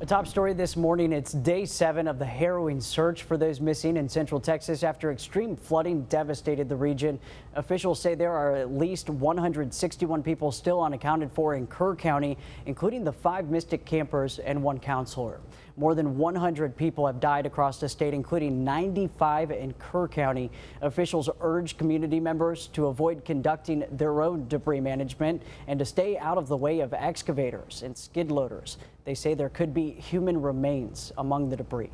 A top story this morning. It's day 7 of the harrowing search for those missing in Central Texas after extreme flooding devastated the region. Officials say there are at least 161 people still unaccounted for in Kerr County, including the 5 Mystic campers and 1 counselor. More than 100 people have died across the state, including 95 in Kerr County. Officials urge community members to avoid conducting their own debris management and to stay out of the way of excavators and skid loaders. They say there could be human remains among the debris.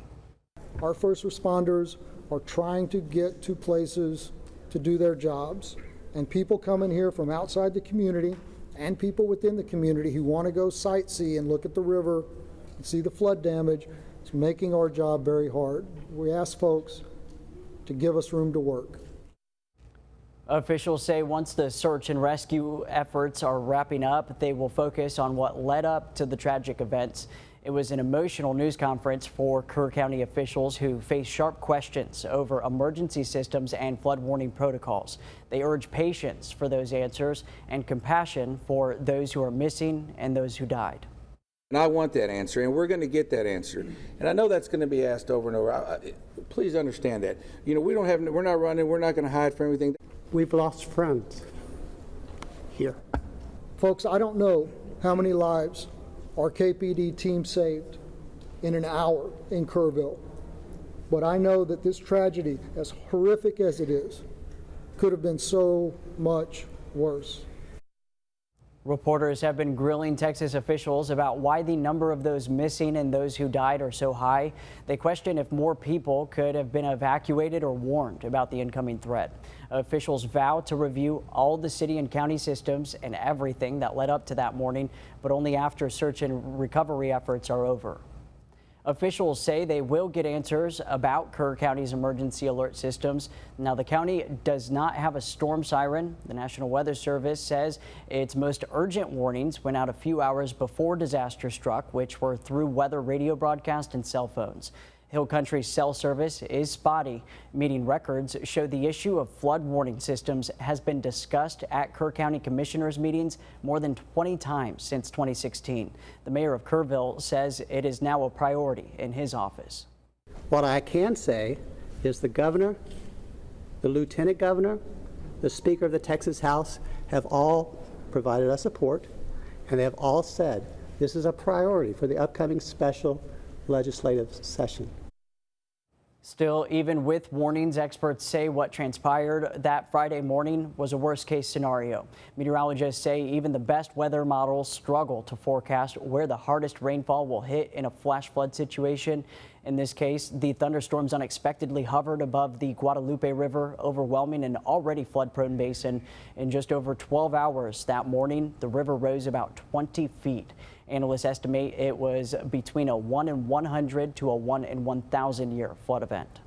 Our first responders are trying to get to places to do their jobs, and people coming here from outside the community and people within the community who want to go sightsee and look at the river and see the flood damage. It's making our job very hard. We ask folks to give us room to work. Officials say once the search and rescue efforts are wrapping up, they will focus on what led up to the tragic events. It was an emotional news conference for Kerr County officials who face sharp questions over emergency systems and flood warning protocols. They urge patience for those answers and compassion for those who are missing and those who died. And I want that answer, and we're going to get that answer. And I know that's going to be asked over and over. Please understand that. You know, we're not running. We're not going to hide from everything. We've lost friends here. Folks, I don't know how many lives our KPD team saved in an hour in Kerrville, but I know that this tragedy, as horrific as it is, could have been so much worse. Reporters have been grilling Texas officials about why the number of those missing and those who died are so high. They question if more people could have been evacuated or warned about the incoming threat. Officials vow to review all the city and county systems and everything that led up to that morning, but only after search and recovery efforts are over. Officials say they will get answers about Kerr County's emergency alert systems. Now, the county does not have a storm siren. The National Weather Service says its most urgent warnings went out a few hours before disaster struck, which were through weather radio broadcast and cell phones. Hill Country's cell service is spotty. Meeting records show the issue of flood warning systems has been discussed at Kerr County Commissioners meetings more than 20 times since 2016. The mayor of Kerrville says it is now a priority in his office. What I can say is the governor, the lieutenant governor, the speaker of the Texas House have all provided us support, and they have all said this is a priority for the upcoming special legislative session. Still, even with warnings, experts say what transpired that Friday morning was a worst-case scenario. Meteorologists say even the best weather models struggle to forecast where the hardest rainfall will hit in a flash flood situation. In this case, the thunderstorms unexpectedly hovered above the Guadalupe River, overwhelming an already flood-prone basin. In just over 12 hours that morning, the river rose about 20 feet. Analysts estimate it was between a 1 in 100 to a 1 in 1,000 year flood event.